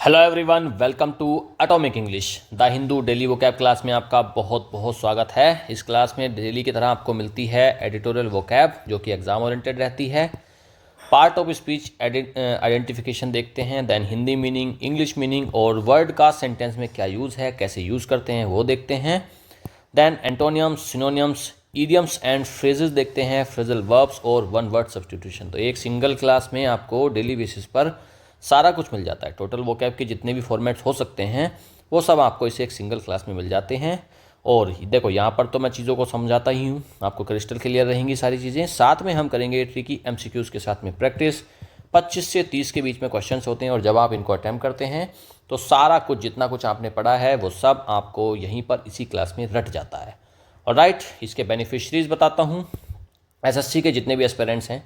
Hello everyone, welcome to Atomic English the Hindu daily vocab class में आपका बहुत बहुत स्वागत है। इस क्लास में डेली की तरह आपको मिलती है एडिटोरियल वोकैब जो कि एग्जाम ओरिएंटेड रहती है। पार्ट ऑफ स्पीच आइडेंटिफिकेशन देखते हैं, then Hindi meaning, English meaning और वर्ड का सेंटेंस में क्या यूज़ है, कैसे यूज़ करते हैं वो देखते हैं। Then antonyms, synonyms, idioms and phrases देखते हैं, फ्रेजल वर्ब्स और वन वर्ड सब्स्टिट्यूशन। तो एक सिंगल क्लास में आपको डेली बेसिस पर सारा कुछ मिल जाता है। टोटल वोकैब के जितने भी फॉर्मेट्स हो सकते हैं वो सब आपको इसे एक सिंगल क्लास में मिल जाते हैं। और देखो यहाँ पर तो मैं चीज़ों को समझाता ही हूँ, आपको क्रिस्टल क्लियर रहेंगी सारी चीज़ें। साथ में हम करेंगे ट्रिकी एमसीक्यूज़ के साथ में प्रैक्टिस। 25 से 30 के बीच में क्वेश्चंस होते हैं और जब आप इनको अटैम्प्ट करते हैं तो सारा कुछ जितना कुछ आपने पढ़ा है वो सब आपको यहीं पर इसी क्लास में रट जाता है। और राइट, इसके बेनिफिशरीज बताता हूँ। एसएससी के जितने भी एस्पिरेंट्स हैं,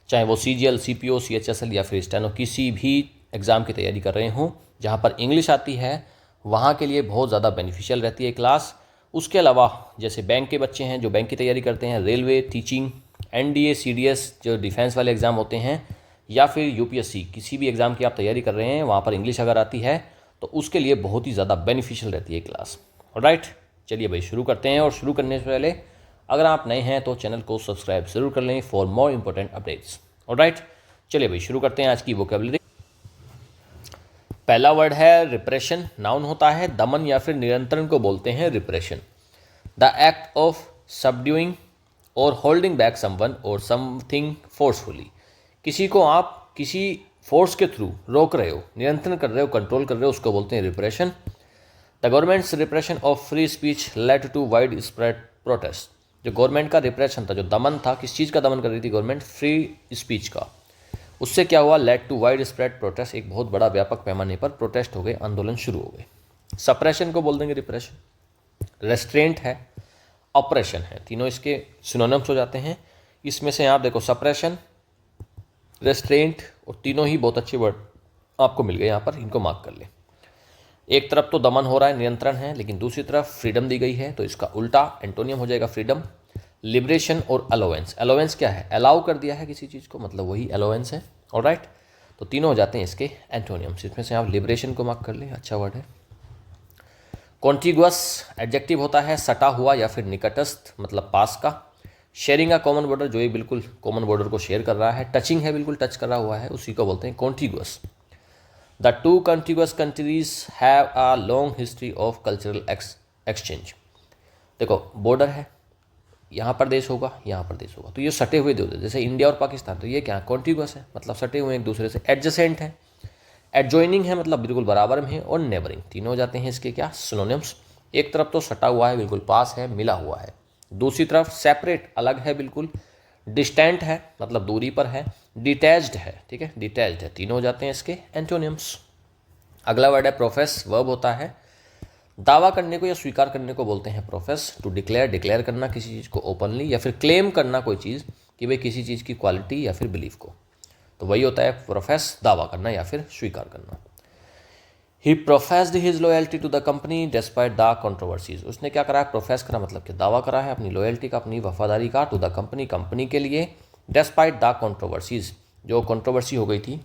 चाहे वो सीजीएल, सीपीओ, सीएचएसएल या फिर स्टेनो, किसी भी एग्ज़ाम की तैयारी कर रहे हों जहाँ पर इंग्लिश आती है, वहाँ के लिए बहुत ज़्यादा बेनिफिशियल रहती है क्लास। उसके अलावा जैसे बैंक के बच्चे हैं जो बैंक की तैयारी करते हैं, रेलवे, टीचिंग, एनडीए, सीडीएस जो डिफेंस वाले एग्ज़ाम होते हैं, या फिर यूपीएससी, किसी भी एग्ज़ाम की आप तैयारी कर रहे हैं वहाँ पर इंग्लिश अगर आती है तो उसके लिए बहुत ही ज़्यादा बेनिफिशियल रहती है क्लास। राइट, चलिए भाई शुरू करते हैं। और शुरू करने से पहले अगर आप नए हैं तो चैनल को सब्सक्राइब जरूर कर लें for more important updates. Alright, चलिए भाई शुरू करते हैं आज की वोकैबुलरी। पहला वर्ड है रिप्रेशन। नाउन होता है दमन या फिर नियंत्रण को बोलते हैं repression. The act of subduing और होल्डिंग बैक समवन और समथिंग फोर्सफुली। किसी को आप किसी फोर्स के थ्रू रोक रहे हो, नियंत्रण कर रहे हो, कंट्रोल कर रहे हो, उसको बोलते हैं repression. The government's repression of free speech led to widespread protest. जो गवर्नमेंट का रिप्रेशन था, जो दमन था, किस चीज़ का दमन कर रही थी गवर्नमेंट? फ्री स्पीच का। उससे क्या हुआ? Led to widespread protest, एक बहुत बड़ा व्यापक पैमाने पर प्रोटेस्ट हो गए, आंदोलन शुरू हो गए। सप्रेशन को बोल देंगे रिप्रेशन। रेस्ट्रेंट है, ऑपरेशन है, तीनों इसके सिनोनिम्स हो जाते हैं। इसमें से आप देखो सप्रेशन, रेस्ट्रेंट और तीनों ही बहुत अच्छे वर्ड आपको मिल गए यहाँ पर, इनको मार्क कर ले। एक तरफ तो दमन हो रहा है, नियंत्रण है, लेकिन दूसरी तरफ फ्रीडम दी गई है, तो इसका उल्टा एंटोनियम हो जाएगा फ्रीडम। लिबरेशन और अलाउंस। अलाउंस क्या है? अलाउ कर दिया है किसी चीज़ को, मतलब वही अलाउंस है। ऑलराइट, तो तीनों हो जाते हैं इसके एंटोनियम्स। इसमें से आप लिबरेशन को मार्क कर ले, अच्छा वर्ड है। कॉन्टिग्युअस एडजेक्टिव होता है सटा हुआ या फिर निकटस्थ, मतलब पास का। शेयरिंग अ कॉमन बॉर्डर, जो ये बिल्कुल कॉमन बॉर्डर को शेयर कर रहा है। टचिंग है, बिल्कुल टच कर रहा हुआ है, उसी को बोलते हैं contiguous. The two contiguous countries have a long history of cultural exchange। देखो बॉर्डर है, यहाँ पर देश होगा, यहाँ पर देश होगा, तो ये सटे हुए देश, जैसे इंडिया और पाकिस्तान, तो ये क्या कॉन्टिग्युअस है, मतलब सटे हुए एक दूसरे से। एडजेसेंट है, एडजॉइनिंग है, मतलब बिल्कुल बराबर में है। और नेबरिंग, तीनों हो जाते हैं इसके क्या? सिनोनिम्स। एक तरफ तो सटा हुआ है, बिल्कुल पास है, मिला हुआ है। दूसरी तरफ सेपरेट, अलग है बिल्कुल। डिस्टेंट है, मतलब दूरी पर है। डिटैच्ड है, ठीक है, डिटैच्ड है, तीनों हो जाते हैं इसके एंटोनिम्स। अगला वर्ड है प्रोफेस। वर्ब होता है दावा करने को या स्वीकार करने को बोलते हैं प्रोफेस। टू डिक्लेयर, डिक्लेयर करना किसी चीज़ को ओपनली, या फिर क्लेम करना कोई चीज़ कि भाई किसी चीज़ की क्वालिटी या फिर बिलीफ को, तो वही होता है प्रोफेस, दावा करना या फिर स्वीकार करना। He professed his loyalty to the company despite the controversies. उसने क्या करा है? प्रोफेस करा, मतलब कि दावा करा है अपनी लॉयल्टी का, अपनी वफादारी का, टू द कंपनी, कंपनी के लिए। डिस्पाइट द कंट्रोवर्सीज, जो कंट्रोवर्सी हो गई थी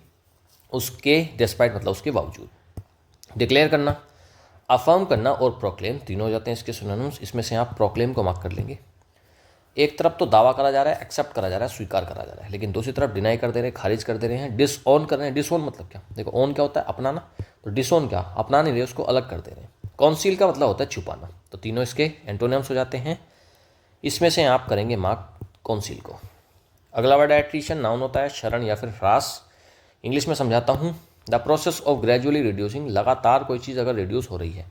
उसके डिस्पाइट, मतलब उसके बावजूद। डिक्लेयर करना, अफर्म करना और प्रोक्लेम, तीनों हो जाते हैं इसके सिनोनिम्स। इसमें से आप प्रोक्लेम को मार्क कर लेंगे। एक तरफ तो दावा करा जा रहा है, एक्सेप्ट करा जा रहा है, स्वीकार करा जा रहा है, लेकिन दूसरी तरफ डिनाई कर दे रहे हैं, खारिज कर दे रहे हैं, डिसओन कर रहे हैं। डिसओन मतलब क्या? देखो ओन क्या होता है? अपनाना, तो डिसओन क्या? अपना नहीं रहे, उसको अलग कर दे रहे हैं। कॉन्सील का मतलब होता है छुपाना, तो तीनों इसके एंटोनिम्स हो जाते हैं। इसमें से आप करेंगे मार्क कॉन्सील को। अगला वर्ड है एट्रीशन। नाउन होता है शरण या फिर ह्रास। इंग्लिश में समझाता हूँ। The process of gradually reducing, लगातार कोई चीज़ अगर रिड्यूस हो रही है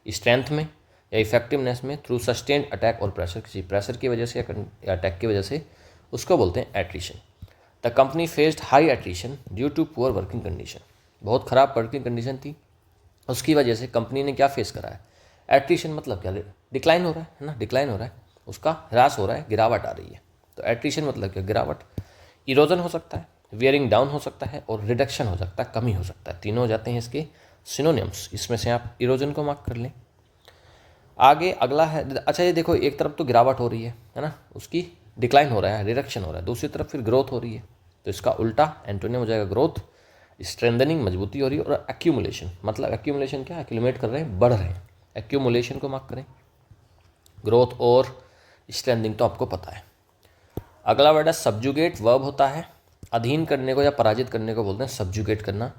स्ट्रेंथ में या इफेक्टिवनेस में, थ्रू सस्टेन्ड अटैक और प्रेशर, किसी प्रेशर की वजह से या अटैक की वजह से, उसको बोलते हैं attrition. The company faced high attrition due to poor working condition. बहुत ख़राब वर्किंग कंडीशन थी, उसकी वजह से कंपनी ने क्या फेस करा है? एट्रीशन मतलब क्या? डिक्लाइन हो रहा है ना, डिक्लाइन हो रहा है, उसका ह्रास हो रहा है, गिरावट आ रही है। तो एट्रीशन मतलब क्या? गिरावट। इरोजन हो सकता है, वेयरिंग डाउन हो सकता है, और रिडक्शन हो सकता है, कमी हो सकता है, तीनों हो जाते हैं इसके सिनोनिम्स। इसमें से आप इरोजन को मार्क कर लें। आगे अगला है, अच्छा ये देखो, एक तरफ तो गिरावट हो रही है ना, उसकी डिक्लाइन हो रहा है, रिडक्शन हो रहा है, दूसरी तरफ फिर ग्रोथ हो रही है, तो इसका उल्टा एंटोनियम हो जाएगा ग्रोथ। स्ट्रेंथनिंग मजबूती हो रही है, और एक्यूमुलेशन मतलब एक्यूमुलेशन क्या, एक्यूमुलेट कर रहे हैं, बढ़ रहे हैं, एक्यूमुलेशन को मार्क करें। ग्रोथ और स्ट्रेंथनिंग तो आपको पता है। अगला वर्ड है सब्जुगेट, वर्ब होता है अधीन करने को या पराजित करने को बोलते हैं सब्जुगेट करना।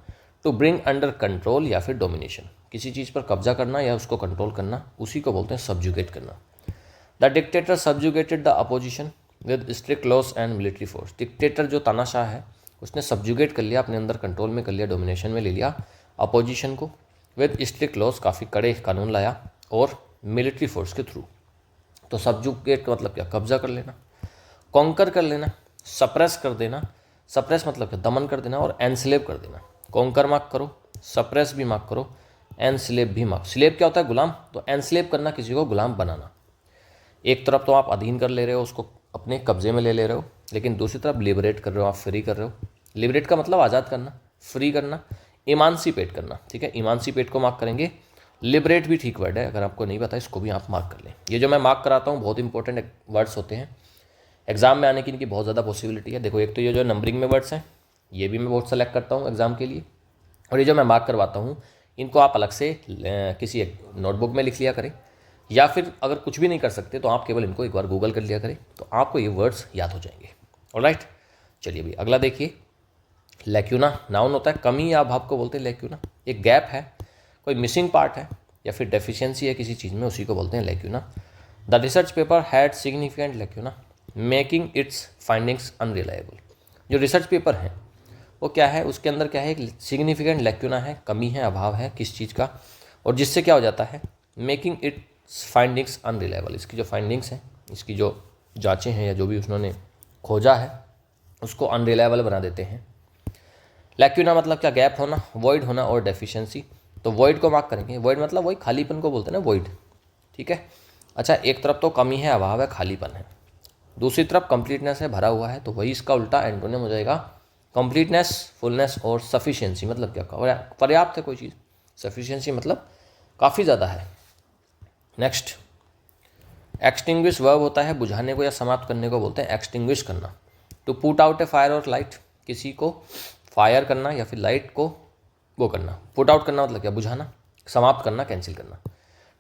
टू ब्रिंग अंडर कंट्रोल या फिर डोमिनेशन, किसी चीज़ पर कब्जा करना या उसको कंट्रोल करना, उसी को बोलते हैं सब्जुगेट करना। The dictator subjugated the opposition with strict laws and military force, dictator जो तानाशाह है उसने सब्जुगेट कर लिया, अपने अंदर कंट्रोल में कर लिया, डोमिनेशन में ले लिया अपोजिशन को, विद स्ट्रिक्ट लॉस काफ़ी कड़े कानून लाया, और मिलिट्री फोर्स के थ्रू। तो सब्जुगेट का मतलब क्या, कब्जा कर लेना, कॉन्कर कर लेना, सप्रेस कर देना, सप्रेस मतलब क्या, दमन कर देना, और एनस्लेव कर देना। कॉन्कर मार्क करो, सप्रेस भी मार्क करो, एनस्लेव भी मार्क। स्लेव क्या होता है, गुलाम, तो एनस्लेव करना, किसी को गुलाम बनाना। एक तरफ तो आप अधीन कर ले रहे हो, उसको अपने कब्जे में ले रहे हो, लेकिन दूसरी तरफ लिबरेट कर रहे हो, आप फ्री कर रहे हो। लिबरेट का मतलब आज़ाद करना, फ्री करना, इमानसिपेट करना, ठीक है, इमानसिपेट को मार्क करेंगे। लिबरेट भी ठीक वर्ड है, अगर आपको नहीं पता इसको भी आप मार्क कर लें। ये जो मैं मार्क कराता हूँ बहुत इंपॉर्टेंट वर्ड्स होते हैं, एग्जाम में आने की इनकी बहुत ज़्यादा पॉसिबिलिटी है। देखो, एक तो ये जो नंबरिंग में वर्ड्स हैं ये भी मैं बहुत सेलेक्ट करता हूँ एग्जाम के लिए, और ये जो मैं मार्क करवाता हूँ इनको आप अलग से किसी एक नोटबुक में लिख लिया करें, या फिर अगर कुछ भी नहीं कर सकते तो आप केवल इनको एक बार गूगल कर लिया करें, तो आपको ये वर्ड्स याद हो जाएंगे। ऑलराइट, चलिए अभी अगला देखिए। लैक्यूना नाउन होता है, कमी या अभाव को बोलते हैं लैक्यूना। एक गैप है, कोई मिसिंग पार्ट है या फिर डेफिशिएंसी है किसी चीज़ में, उसी को बोलते हैं lacuna. The research paper had significant lacuna making it's findings unreliable. जो रिसर्च पेपर है वो क्या है, उसके अंदर क्या है, एक सिग्निफिकेंट लैक्यूना है, कमी है, अभाव है किस चीज़ का, और जिससे क्या हो जाता है, मेकिंग इट्स फाइंडिंग्स अनरिलायबल। इसकी जो फाइंडिंग्स हैं, इसकी जो जांचें हैं या जो भी उन्होंने खोजा है उसको अनरिलायबल बना देते हैं। लैक्यूना मतलब क्या, गैप होना, वॉइड होना, और डेफिशिएंसी। तो वॉइड को मार्क करेंगे, वॉइड मतलब वही खालीपन को बोलते हैं ना, वॉइड, ठीक है। अच्छा, एक तरफ तो कमी है, अभाव है, खालीपन है, दूसरी तरफ कंप्लीटनेस है, भरा हुआ है, तो वही इसका उल्टा एंटोनिम हो जाएगा कंप्लीटनेस, फुलनेस और सफिशिएंसी। मतलब क्या, पर्याप्त है कोई चीज़, सफिशिएंसी मतलब काफ़ी ज़्यादा है। नेक्स्ट, एक्सटिंग्विश वर्ब होता है बुझाने को या समाप्त करने को बोलते हैं एक्सटिंग्विश करना। To put out a fire और लाइट, किसी को फायर करना या फिर लाइट को वो करना। पुट आउट करना मतलब क्या, बुझाना, समाप्त करना, कैंसिल करना।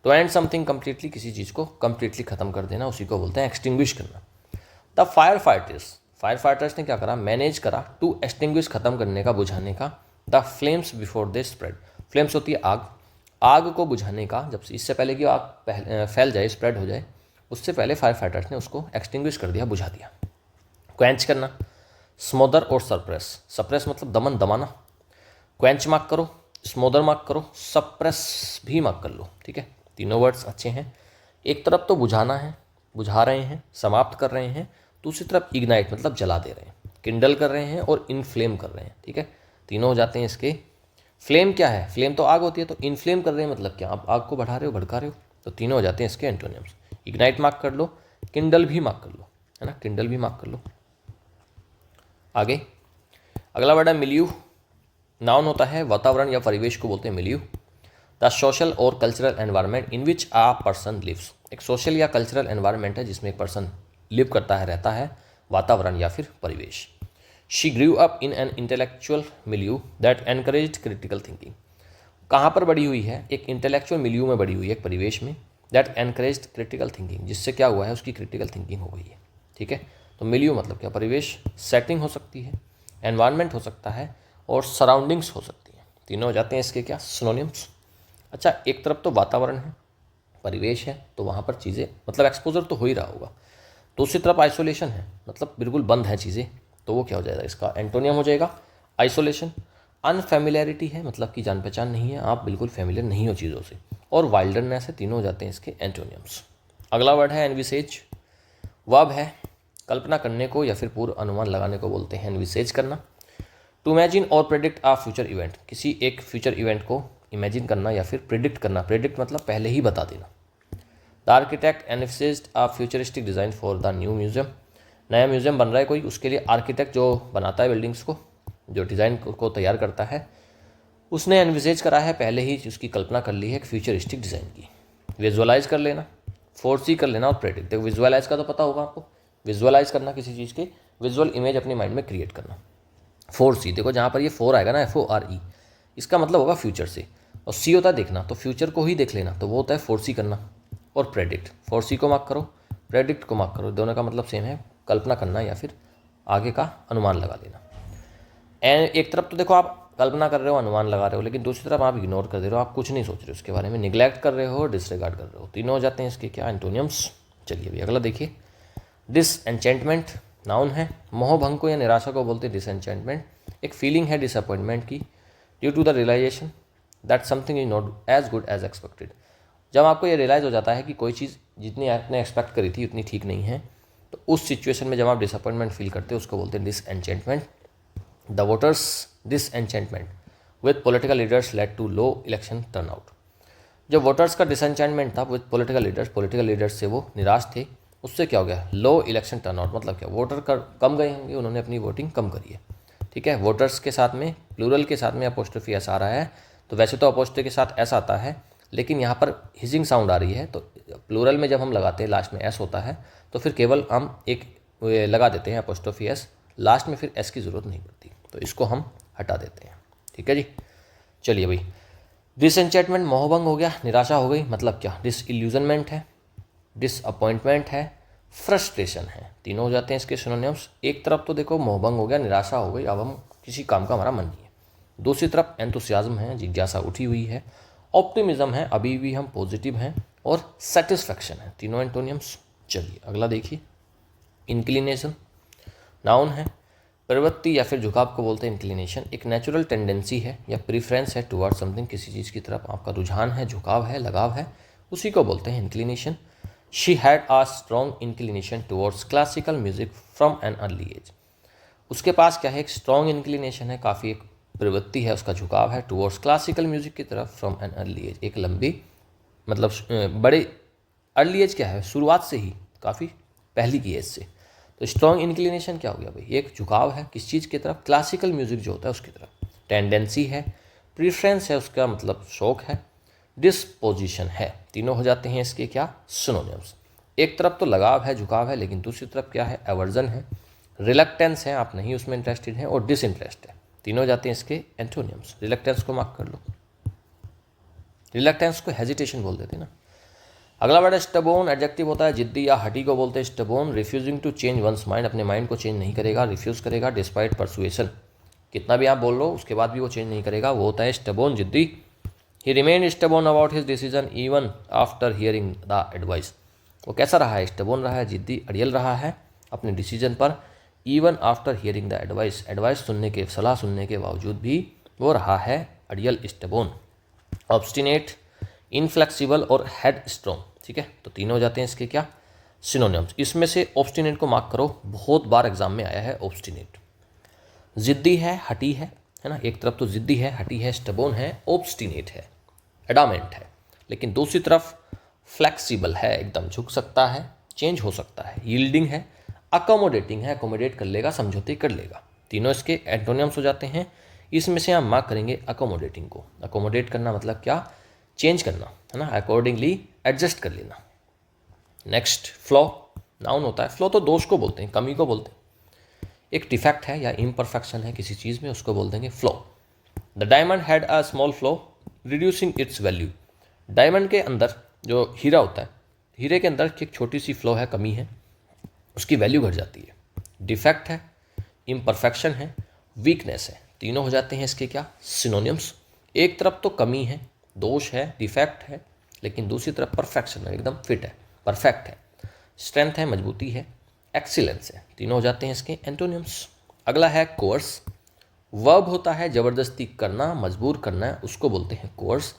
टू एंड समथिंग कम्प्लीटली, किसी चीज़ को कम्प्लीटली ख़त्म कर देना, उसी को बोलते हैं एक्सटिंग्विश करना। द फायर फाइटर्स ने क्या करा, मैनेज करा टू एक्सटिंग्विश, खत्म करने का, बुझाने का, the flames before they spread. Flames होती है आग, आग को बुझाने का, जब इससे पहले कि आग फैल जाए, स्प्रेड हो जाए, उससे पहले फायर फाइटर्स ने उसको एक्सटिंग्विश कर दिया, बुझा दिया। क्वेंच करना, स्मोदर और सप्रेस। सप्रेस मतलब दमन, दमाना। क्वेंच मार्क करो, स्मोदर मार्क करो, सप्रेस भी मार्क कर लो, ठीक है, तीनों वर्ड्स अच्छे हैं। एक तरफ तो बुझाना है, बुझा रहे हैं, समाप्त कर रहे हैं, दूसरी तरफ इग्नाइट मतलब जला दे रहे हैं, किंडल कर रहे हैं और इनफ्लेम कर रहे हैं, ठीक है, तीनों हो जाते हैं इसके। फ्लेम क्या है, फ्लेम तो आग होती है, तो इनफ्लेम कर रहे हैं मतलब क्या, आप आग को बढ़ा रहे हो, भड़का रहे हो, तो तीनों हो जाते हैं इसके एंटोनिम्स। इग्नाइट मार्क कर लो, किंडल भी मार्क कर लो, है ना, किंडल भी मार्क कर लो। आगे अगला वर्ड है मिलियू। नाउन होता है वातावरण या परिवेश को बोलते हैं मिलियू। द सोशल और cultural environment in which a person lives. एक सोशल या कल्चरल एनवायरनमेंट है जिसमें एक पर्सन लिव करता है, रहता है, वातावरण या फिर परिवेश। She grew up in an intellectual milieu that encouraged critical thinking. कहाँ पर बड़ी हुई है, एक इंटेलेक्चुअल मिलियू में बड़ी हुई है, एक परिवेश में, दैट एनकरेज्ड क्रिटिकल थिंकिंग, जिससे क्या हुआ है, उसकी क्रिटिकल थिंकिंग हो गई है, ठीक है। तो मिलियू मतलब क्या, परिवेश, सेटिंग हो सकती है, एनवायरनमेंट हो सकता है, और सराउंडिंग्स हो सकती हैं, तीनों हो जाते हैं इसके क्या, सिनोनिम्स। अच्छा, एक तरफ तो वातावरण है, परिवेश है, तो वहाँ पर चीज़ें मतलब एक्सपोजर तो हो ही रहा होगा, दूसरी तरफ आइसोलेशन है, मतलब बिल्कुल बंद है चीज़ें, तो वो क्या हो जाएगा, इसका एंटोनियम हो जाएगा आइसोलेशन। अनफेमिलियरिटी है, मतलब कि जान पहचान नहीं है, आप बिल्कुल फेमिलियर नहीं हो चीज़ों से, और वाइल्डरनेस है, तीनों हो जाते हैं इसके एंटोनियम्स। अगला वर्ड है एनविसेज। वर्ब है कल्पना करने को या फिर पूर्व अनुमान लगाने को बोलते हैं एनविसेज करना। टू इमेजिन और प्रेडिक्ट आ फ्यूचर इवेंट, किसी एक फ्यूचर इवेंट को इमेजिन करना या फिर प्रेडिक्ट करना, प्रेडिक्ट मतलब पहले ही बता देना। The architect envisaged a futuristic design for the new museum. नया म्यूजियम बन रहा है कोई, उसके लिए आर्किटेक्ट जो बनाता है बिल्डिंग्स को, जो डिज़ाइन को तैयार करता है, उसने एनविसेज करा है, पहले ही उसकी कल्पना कर ली है एक फ्यूचरिस्टिक डिज़ाइन की। विजुअलाइज कर लेना, फोर्सी कर लेना, और प्रेडिक्ट। देखो विजुअलाइज का तो पता होगा आपको, विजुअलाइज करना किसी चीज़ के, विजुअल इमेज अपने माइंड में क्रिएट करना। फोर्सी, देखो जहाँ पर ये 4 आएगा ना, FORE, इसका मतलब होगा फ्यूचर से, और सी होता है देखना, तो फ्यूचर को ही देख लेना, तो वो होता है फोर्सी करना। और प्रेडिक्ट, फोर्सी को मार्क करो, प्रेडिक्ट को मार्क करो, दोनों का मतलब सेम है, कल्पना करना या फिर आगे का अनुमान लगा लेना। एंड एक तरफ तो देखो आप कल्पना कर रहे हो, अनुमान लगा रहे हो, लेकिन दूसरी तरफ आप इग्नोर कर दे रहे हो, आप कुछ नहीं सोच रहे हो उसके बारे में, निगलेक्ट कर रहे हो, डिसरिगार्ड कर रहे हो। तीनों हो जाते हैं इसके क्या, एंटोनियम्स। चलिए अभी अगला देखिए, डिसएंचेंटमेंट नाउन है, मोहभंग को या निराशा को बोलते हैं डिसएंचेंटमेंट। एक फीलिंग है डिसअपॉइंटमेंट की, due to the realisation that something is not as good as expected. जब आपको ये रियलाइज़ हो जाता है कि कोई चीज़ जितनी आपने एक्सपेक्ट करी थी उतनी ठीक नहीं है, तो उस सिचुएशन में जब आप डिसअपॉइंटमेंट फील करते हो उसको बोलते हैं disenchantment. The voters disenchantment with political leaders led to low election turnout. जो वोटर्स का डिसएंचेंटमेंट था विद पॉलिटिकल लीडर्स से वो निराश थे, उससे क्या हो गया, लो इलेक्शन टर्नआउट, मतलब क्या, वोटर कम गए होंगे, उन्होंने अपनी वोटिंग कम करी है। ठीक है, वोटर्स के साथ में प्लूरल के साथ में अपोस्ट्रोफी एस आ रहा है, तो वैसे तो अपोस्ट्रोफी के साथ एस आता है, लेकिन यहाँ पर हिजिंग साउंड आ रही है, तो प्लूरल में जब हम लगाते हैं लास्ट में एस होता है, तो फिर केवल हम एक लगा देते हैं अपोस्ट्रोफी एस, लास्ट में फिर एस की ज़रूरत नहीं पड़ती, तो इसको हम हटा देते हैं। ठीक है जी, चलिए भाई, डिसएंचेंटमेंट मोहभंग हो गया, निराशा हो गई, मतलब क्या, डिसइल्यूजनमेंट है, डिसअपॉइंटमेंट है, फ्रस्ट्रेशन है, तीनों हो जाते हैं इसके सिनोनिम्स। एक तरफ तो देखो मोहभंग हो गया, निराशा हो गई, अब हम किसी काम का हमारा मन नहीं है। दूसरी तरफ एंथुसियाज्म है, जिज्ञासा उठी हुई है, ऑप्टिमिज्म है, अभी भी हम पॉजिटिव हैं, और सेटिस्फैक्शन है, तीनों एंटोनियम्स। चलिए अगला देखिए, इंक्लिनेशन नाउन है, प्रवृत्ति या फिर झुकाव को बोलते हैं इंक्लिनेशन। एक नेचुरल टेंडेंसी है या प्रीफरेंस है टुवर्ड समथिंग, किसी चीज़ की तरफ आपका रुझान है, झुकाव है, लगाव है, उसी को बोलते हैं inclination. She had a strong inclination towards classical music from an early age. उसके पास क्या है, एक स्ट्रॉन्ग इंक्लिनेशन है, काफ़ी एक प्रवृत्ति है, उसका झुकाव है टुवर्ड्स क्लासिकल म्यूजिक की तरफ, फ्रॉम एन अर्ली एज, एक लंबी मतलब बड़े अर्ली एज क्या है, शुरुआत से ही, काफ़ी पहली की एज से। तो स्ट्रॉन्ग इंक्लिनेशन क्या हो गया भाई, एक झुकाव है किस चीज़ की तरफ, क्लासिकल म्यूजिक जो होता है उसकी तरफ। टेंडेंसी है, प्रीफरेंस है, उसका मतलब शौक है, डिस्पोजिशन है, तीनों हो जाते हैं इसके क्या, सिनोनिम्स। एक तरफ तो लगाव है, झुकाव है, लेकिन दूसरी तरफ क्या है, एवर्जन है, रिलक्टेंस है, आप नहीं उसमें इंटरेस्टेड हैं, और डिसइंटरेस्ट है, तीनों हो जाते हैं इसके एंटोनिम्स। रिलक्टेंस को मार्क कर लो, रिलक्टेंस को हेजिटेशन बोल देते हैं ना। अगला वर्ड है स्टबोन, एडजेक्टिव होता है, जिद्दी या हटी को बोलते हैं stubborn. Refusing to change one's mind, अपने माइंड को चेंज नहीं करेगा, रिफ्यूज़ करेगा, डिस्पाइट परसुएशन, कितना भी आप बोल लो उसके बाद भी वो चेंज नहीं करेगा, वो होता है स्टबोन, जिद्दी। He remain stubborn about his decision even after hearing the advice. वो कैसा रहा है, स्टबोन रहा है, जिद्दी, अड़ियल रहा है अपने डिसीजन पर, even after hearing the advice, advice सुनने के, सलाह सुनने के बावजूद भी वो रहा है अड़ियल, स्टबोन। ऑब्स्टिनेट, इनफ्लेक्सिबल और हेड स्ट्रॉन्ग। ठीक है, तो तीनों हो जाते हैं इसके क्या, सिनोनिम्स। इसमें से ऑब्स्टिनेट को मार्क करो, बहुत बार एग्जाम में आया है ऑब्स्टिनेट। जिद्दी है, हटी है ना, एक तरफ तो जिद्दी है, हटी है, स्टबोन है, ऑब्स्टिनेट है, एडामेंट है, लेकिन दूसरी तरफ फ्लेक्सिबल है, एकदम झुक सकता है, चेंज हो सकता है, यील्डिंग है, अकोमोडेटिंग है, अकोमोडेट कर लेगा, समझौते कर लेगा, तीनों इसके एंटोनिम्स हो जाते हैं। इसमें से हम मार्क करेंगे अकोमोडेटिंग को। अकोमोडेट करना मतलब क्या, चेंज करना है ना, अकॉर्डिंगली एडजस्ट कर लेना। नेक्स्ट फ्लॉ नाउन होता है, फ्लॉ तो दोष को बोलते हैं, कमी को बोलते हैं, एक डिफेक्ट है या इम्परफेक्शन है किसी चीज़ में, उसको बोल देंगे flaw. The diamond had a small flaw reducing it's value. Diamond के अंदर जो हीरा होता है, हीरे के अंदर एक छोटी सी फ्लॉ है, कमी है, उसकी वैल्यू घट जाती है। डिफेक्ट है, इम्परफेक्शन है, वीकनेस है, तीनों हो जाते हैं इसके क्या, सिनोनिम्स। एक तरफ तो कमी है, दोष है, डिफेक्ट है, लेकिन दूसरी तरफ परफेक्शन है, एकदम फिट है, परफेक्ट है। स्ट्रेंथ है, मजबूती है, एक्सीलेंस है, तीनों हो जाते हैं इसके एंटोनिम्स। अगला है कोर्स। वर्ब होता है ज़बरदस्ती करना, मजबूर करना है, उसको बोलते हैं कोर्स।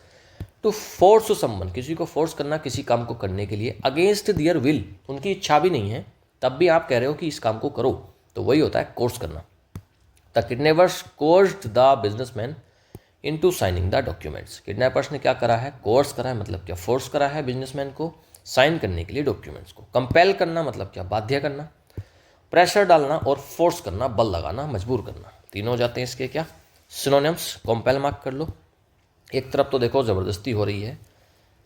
टू फोर्स समवन, किसी को फोर्स करना किसी काम को करने के लिए, अगेंस्ट दियर विल, उनकी इच्छा भी नहीं है तब भी आप कह रहे हो कि इस काम को करो, तो वही होता है कोर्स करना। The kidnappers कोर्स्ड the businessman into signing the documents. Kidnappers ने क्या करा है, कोर्स करा है, मतलब क्या, फोर्स करा है बिजनेसमैन को साइन करने के लिए डॉक्यूमेंट्स को। कंपेल करना मतलब क्या, बाध्य करना, प्रेशर डालना, और फोर्स करना, बल लगाना, मजबूर करना, तीनों हो जाते हैं इसके क्या, सिनोनिम्स। कंपेल मार्क कर लो। एक तरफ तो देखो ज़बरदस्ती हो रही है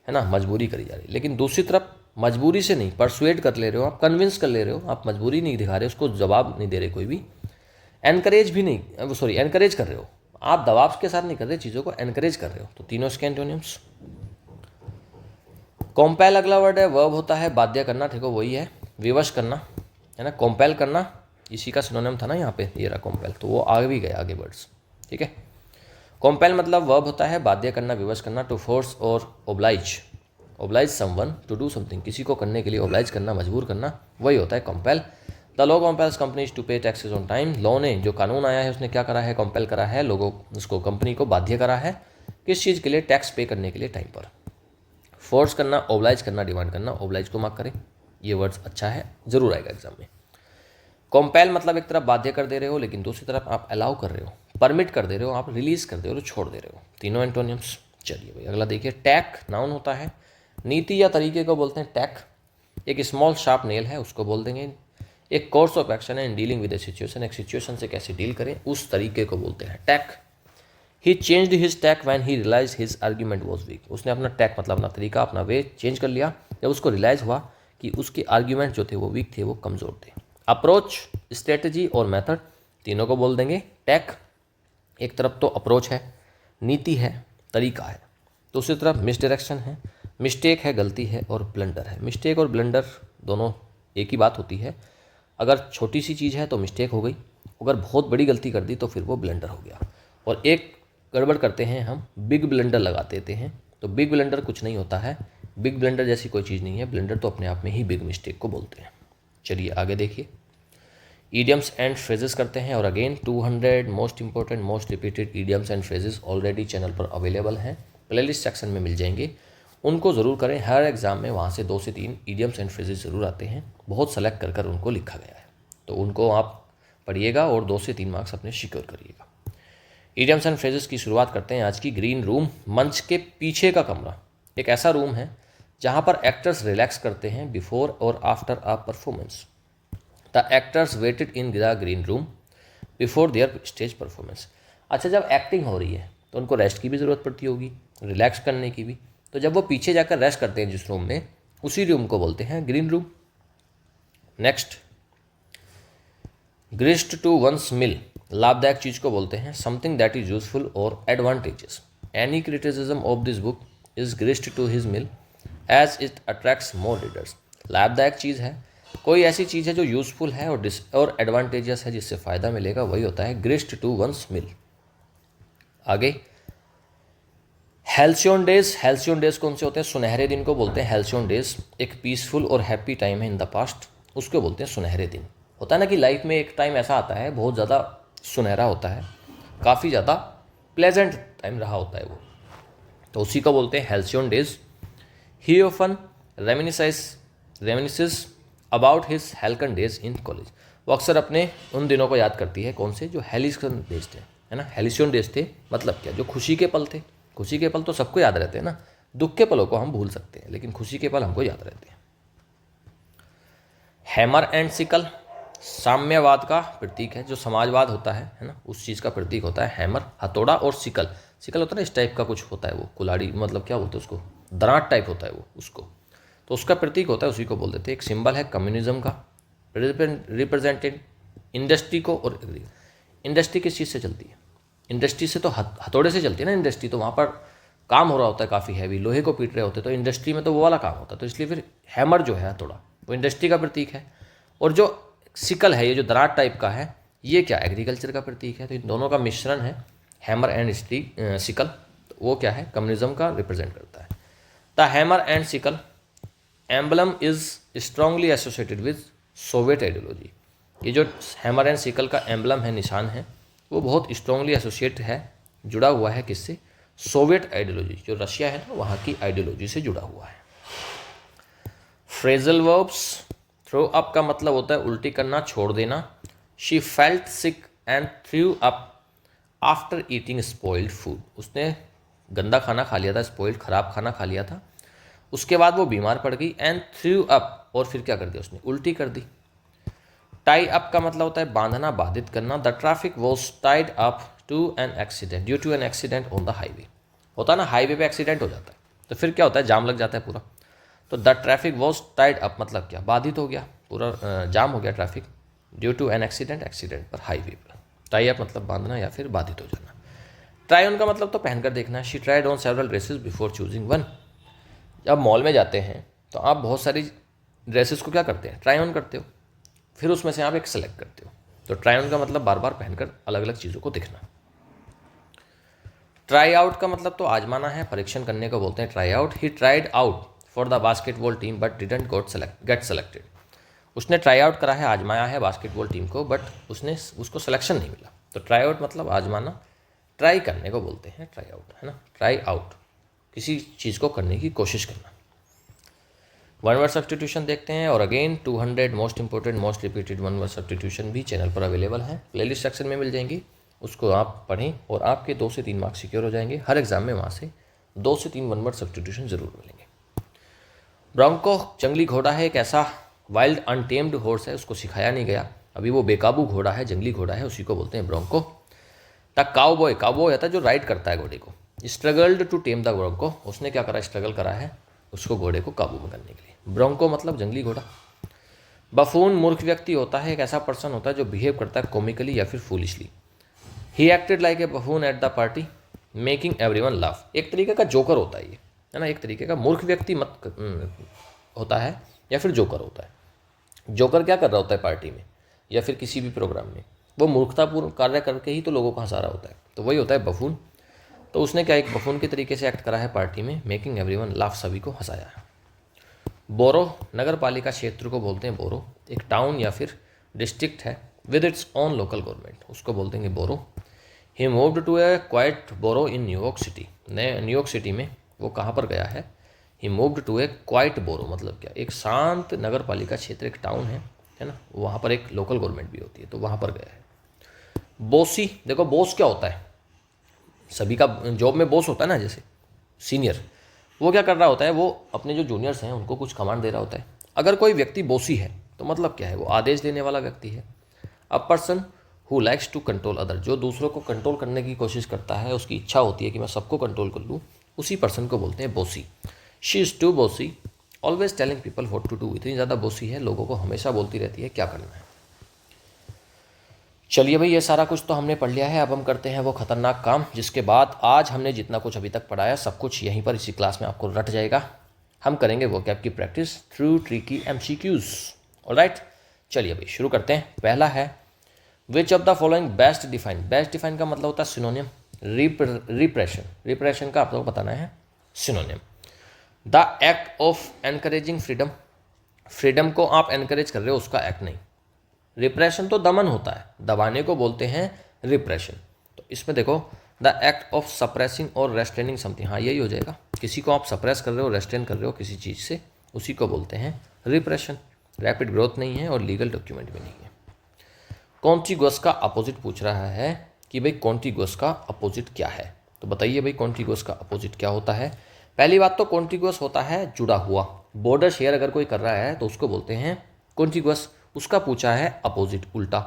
ना, मजबूरी करी जा रही है, लेकिन दूसरी तरफ मजबूरी से नहीं, परसुएड कर ले रहे हो आप, कन्विंस कर ले रहे हो आप, मजबूरी नहीं दिखा रहे, उसको जवाब नहीं दे रहे कोई भी, एनकरेज भी नहीं, सॉरी एनकरेज कर रहे हो, आप दबाव के साथ नहीं कर रहे, चीज़ों को एनकरेज कर रहे हो। तो तीनों इसके एंटोनिम्स। कॉम्पेल अगला वर्ड है, वर्ब होता है बाध्य करना, ठीक है वही है, विवश करना है ना। कॉम्पेल करना इसी का सिनोनिम था ना यहाँ पे, ये रहा कॉम्पेल, तो वो आगे भी गए आगे वर्ड्स, ठीक है। कॉम्पेल मतलब वर्ब होता है बाध्य करना, विवश करना। टू फोर्स और oblige someone to do something, किसी को करने के लिए ओब्लाइज करना, मजबूर करना, वही होता है कॉम्पेल। The law कॉम्पेल्स companies to pay taxes on time. Law ने, जो कानून आया है उसने क्या करा है, कॉम्पेल करा है लोगों उसको, कंपनी को बाध्य करा है किस चीज़ के लिए, टैक्स पे करने के लिए टाइम पर। फोर्स करना, ओब्लाइज करना, डिमांड करना, ओब्लाइज को मार्क करें, ये वर्ड्स अच्छा है, जरूर आएगा एग्जाम में। कॉम्पेल मतलब एक तरफ बाध्य कर दे रहे हो, लेकिन दूसरी तरफ आप अलाउ कर रहे हो, परमिट कर दे रहे हो, आप रिलीज कर दे रहे हो, छोड़ दे रहे हो, तीनों एंटोनियम्स। चलिए भाई अगला देखिए, टैक नाउन होता है, नीति या तरीके को बोलते हैं टैक। एक स्मॉल शार्प नेल है उसको बोल देंगे। एक कोर्स ऑफ एक्शन है in dealing with a situation, एक सिचुएशन से कैसे डील करें उस तरीके को बोलते हैं tack. He changed his tack when he realise his argument was weak. उसने अपना टैक मतलब अपना तरीका, अपना वे चेंज कर लिया जब उसको रियलाइज हुआ कि उसके आर्ग्यूमेंट जो थे वो वीक थे, वो कमज़ोर थे। अप्रोच, स्ट्रेटजी और मेथड, तीनों को बोल देंगे टैक। एक तरफ तो अप्रोच है, नीति है, तरीका है, दूसरी तरफ मिसडायरेक्शन है, मिस्टेक है, गलती है, और ब्लंडर है। मिस्टेक और ब्लंडर दोनों एक ही बात होती है। अगर छोटी सी चीज़ है तो मिस्टेक हो गई, अगर बहुत बड़ी गलती कर दी तो फिर वो ब्लंडर हो गया। और एक गड़बड़ करते हैं हम, बिग ब्लंडर लगा देते हैं, तो बिग ब्लंडर कुछ नहीं होता है, बिग ब्लंडर जैसी कोई चीज़ नहीं है, ब्लंडर तो अपने आप में ही बिग मिस्टेक को बोलते हैं। चलिए आगे देखिए, ईडियम्स एंड फ्रेजेस करते हैं। और again 200 most important most repeated idioms and phrases already channel पर अवेलेबल हैं, प्लेलिस्ट सेक्शन में मिल जाएंगे, उनको ज़रूर करें। हर एग्ज़ाम में वहाँ से 2 से 3 ईडियम्स एंड फ्रेजेस ज़रूर आते हैं, बहुत सेलेक्ट कर कर उनको लिखा गया है, तो उनको आप पढ़िएगा और 2 से 3 मार्क्स अपने सिक्योर करिएगा। ईडियम्स एंड फ्रेजेस की शुरुआत करते हैं आज की। ग्रीन रूम, मंच के पीछे का कमरा, एक ऐसा रूम है जहाँ पर एक्टर्स रिलैक्स करते हैं बिफोर और after a performance. The actors waited in the green room before their stage performance. अच्छा, जब एक्टिंग हो रही है तो उनको रेस्ट की भी ज़रूरत पड़ती होगी, रिलैक्स करने की भी, तो जब वो पीछे जाकर रेस्ट करते हैं जिस रूम में, उसी रूम को बोलते हैं green room. Next, grist to one's mill, लाभदायक चीज़ को बोलते हैं, समथिंग दैट इज यूजफुल और advantages. Any criticism of this book is grist to his mill as it attracts more readers. लाभदायक चीज़ है, कोई ऐसी चीज़ है जो यूजफुल है और एडवांटेजेस है, जिससे फ़ायदा मिलेगा, वही होता है ग्रिस्ट टू वंस मिल। आगे, हेल्सियन डेज, हेल्सियन डेज कौन से होते हैं, सुनहरे दिन को बोलते हैं हेल्सियन डेज। एक पीसफुल और हैप्पी टाइम है इन द पास्ट, उसको बोलते हैं सुनहरे दिन। होता है ना कि लाइफ में एक टाइम ऐसा आता है बहुत ज़्यादा सुनहरा होता है, काफ़ी ज़्यादा प्लेजेंट टाइम रहा होता है वो, तो उसी को बोलते हैं halcyon days. He often reminisces about his halcyon days in college. वो अक्सर अपने उन दिनों को याद करती है, कौन से, जो हेलिसन डेज थे, है ना। हेलिसियन डेज थे मतलब क्या, जो खुशी के पल थे। खुशी के पल तो सबको याद रहते हैं ना, दुख के पलों को हम भूल सकते हैं, लेकिन खुशी के पल हमको याद रहते हैं। हैमर एंड सिकल, साम्यवाद का प्रतीक है, जो समाजवाद होता है ना, उस चीज़ का प्रतीक होता है हैमर। हथौड़ा और सिकल, सिकल होता है ना इस टाइप का कुछ होता है, वो कुल्हाड़ी मतलब क्या बोलते हैं उसको, दरांत टाइप होता है वो, उसको, तो उसका प्रतीक होता है, उसी को बोल देते हैं। एक सिंबल है कम्युनिज्म का, रिप्रेजेंटेड इंडस्ट्री को। और इंडस्ट्री किस चीज़ से चलती है, इंडस्ट्री से तो हथौड़े से चलती है ना इंडस्ट्री, तो वहाँ पर काम हो रहा होता है काफ़ी हैवी, लोहे को पीट रहे होते हैं, तो इंडस्ट्री में तो वो वाला काम होता है, तो इसलिए फिर हैमर जो है हथौड़ा वो इंडस्ट्री का प्रतीक है। और जो सिकल है, ये जो दरार टाइप का है, ये क्या, एग्रीकल्चर का प्रतीक है। तो इन दोनों का मिश्रण है हैमर एंड सिकल, तो वो क्या है, कम्युनिज्म का रिप्रेजेंट करता है। The hammer and sickle emblem is strongly associated with Soviet ideology. ये जो हैमर एंड सिकल का एम्बलम है, निशान है, वो बहुत स्ट्रांगली एसोसिएट है, जुड़ा हुआ है किससे, सोवियत आइडियोलॉजी, जो रशिया है ना वहाँ की आइडियोलॉजी से जुड़ा हुआ है। फ्रेजल वर्ब्स, थ्रो अप का मतलब होता है उल्टी करना, छोड़ देना। She felt sick and through up after eating spoiled food. उसने गंदा खाना खा लिया था, स्पॉइल्ड खराब खाना खा लिया था, उसके बाद वो बीमार पड़ गई। एंड थ्रू अप, और फिर क्या कर दिया उसने, उल्टी कर दी। टाई अप का मतलब होता है बांधना, बाधित करना। The traffic was tied up to an accident due to an accident on the highway. होता है ना, हाईवे पे एक्सीडेंट हो जाता है तो फिर क्या होता है, जाम लग जाता है पूरा। तो the traffic was tied up मतलब क्या, बाधित हो गया, पूरा जाम हो गया traffic, due to an accident, accident पर, हाईवे पर। टाई अप मतलब बांधना या फिर बाधित हो जाना। ट्राई ऑन का मतलब तो पहनकर देखना। She tried on several dresses before choosing one. जब मॉल में जाते हैं तो आप बहुत सारी ड्रेसेस को क्या करते हैं, ट्राई ऑन करते हो, फिर उसमें से आप एक सेलेक्ट करते हो। तो ट्राई ऑन का मतलब बार बार पहनकर अलग अलग चीज़ों को देखना। ट्राई आउट का मतलब तो आजमाना है, परीक्षण करने को बोलते हैं try out. He tried out for the basketball team but didn't get selected. उसने ट्राई आउट करा है, आजमाया है बास्केटबॉल टीम को, बट उसको सिलेक्शन नहीं मिला। तो ट्राई आउट मतलब आजमाना, ट्राई करने को बोलते हैं ट्राई आउट, है ना। ट्राई आउट किसी चीज़ को करने की कोशिश करना। वन वर्ड सब्सटीट्यूशन देखते हैं। और again 200 most important most repeated one word substitution भी चैनल पर अवेलेबल हैं, प्लेलिस्ट सेक्शन में मिल जाएंगी। उसको आप पढ़ें और आपके 2 से 3 मार्क्स सिक्योर हो जाएंगे। हर एग्जाम में वहाँ से 2 से 3 वन वर्ड सब्सटीट्यूशन जरूर मिलेंगे। ब्रोंको जंगली घोड़ा है, एक ऐसा वाइल्ड अनटेम्ड हॉर्स है, उसको सिखाया नहीं गया, अभी वो बेकाबू घोड़ा है, जंगली घोड़ा है, उसी को बोलते हैं ब्रोंको। द काउबॉय, काउबॉय होता है जो राइड करता है घोड़े को। Struggled to tame the bronco, उसने क्या करा, स्ट्रगल करा है उसको घोड़े को काबू में करने के लिए। ब्रोंको मतलब जंगली घोड़ा। बफून मूर्ख व्यक्ति होता है, एक ऐसा पर्सन होता है जो बिहेव करता है कॉमिकली या फिर foolishly. He acted like a buffoon at the party making everyone laugh. एक तरीके का जोकर होता है ये, है ना, एक तरीके का मूर्ख व्यक्ति होता है या फिर जोकर होता है। जोकर क्या कर रहा होता है पार्टी में या फिर किसी भी प्रोग्राम में, वो मूर्खतापूर्ण कार्य करके ही तो लोगों को हंसा रहा होता है, तो वही होता है बफून। तो उसने क्या एक बफून के तरीके से एक्ट करा है पार्टी में, मेकिंग एवरीवन लाफ, सभी को हंसाया है। बोरो नगर पालिका क्षेत्र को बोलते हैं बोरो, एक टाउन या फिर डिस्ट्रिक्ट है with its own local government, उसको बोलते हैं borough. He moved to a quiet borough in New York city, New York city में वो कहाँ पर गया है, he moved to a quiet borough मतलब क्या, एक शांत नगर पालिका क्षेत्र, एक टाउन है ना, वहाँ पर एक लोकल गवर्नमेंट भी होती है, तो वहाँ पर गया है। बॉसी, देखो बॉस क्या होता है, सभी का जॉब में बॉस होता है ना, जैसे सीनियर, वो क्या कर रहा होता है, वो अपने जो जूनियर्स हैं उनको कुछ कमांड दे रहा होता है। अगर कोई व्यक्ति बॉसी है तो मतलब क्या है, वो आदेश देने वाला व्यक्ति है। A person who likes to control other, जो दूसरों को कंट्रोल करने की कोशिश करता है, उसकी इच्छा होती है कि मैं सबको कंट्रोल कर लूँ, उसी पर्सन को बोलते हैं bossy. She is too bossy always telling people what to do, इतनी ज़्यादा बॉसी है, लोगों को हमेशा बोलती रहती है क्या करना है। चलिए भाई, ये सारा कुछ तो हमने पढ़ लिया है, अब हम करते हैं वो खतरनाक काम, जिसके बाद आज हमने जितना कुछ अभी तक पढ़ाया सब कुछ यहीं पर इसी क्लास में आपको रट जाएगा। हम करेंगे वोकैब की practice through tricky MCQs। Alright, चलिए भाई शुरू करते हैं। पहला है which of the following best define. Best define का मतलब होता है सिनोनिम। रिप्रेशन, रिप्रेशन का आपको बताना है synonym. The act of encouraging freedom, freedom को आप एनकरेज कर रहे हो, उसका एक्ट नहीं। रिप्रेशन तो दमन होता है, दबाने को बोलते हैं रिप्रेशन। तो इसमें देखो द एक्ट ऑफ सप्रेसिंग और रेस्ट्रेनिंग समथिंग, हाँ यही हो जाएगा, किसी को आप सप्रेस कर रहे हो, रेस्ट्रेन कर रहे हो किसी चीज़ से, उसी को बोलते हैं रिप्रेशन। रैपिड ग्रोथ नहीं है और लीगल डॉक्यूमेंट भी नहीं है। कॉन्टिगुअस का अपोजिट पूछ रहा है कि भाई कॉन्टिगुअस का अपोजिट क्या है, तो बताइए भाई कॉन्टिगुअस का अपोजिट क्या होता है। पहली बात तो कॉन्टिगुअस होता है जुड़ा हुआ, बॉर्डर शेयर अगर कोई कर रहा है तो उसको बोलते हैं कॉन्टिगुअस। उसका पूछा है अपोजिट उल्टा।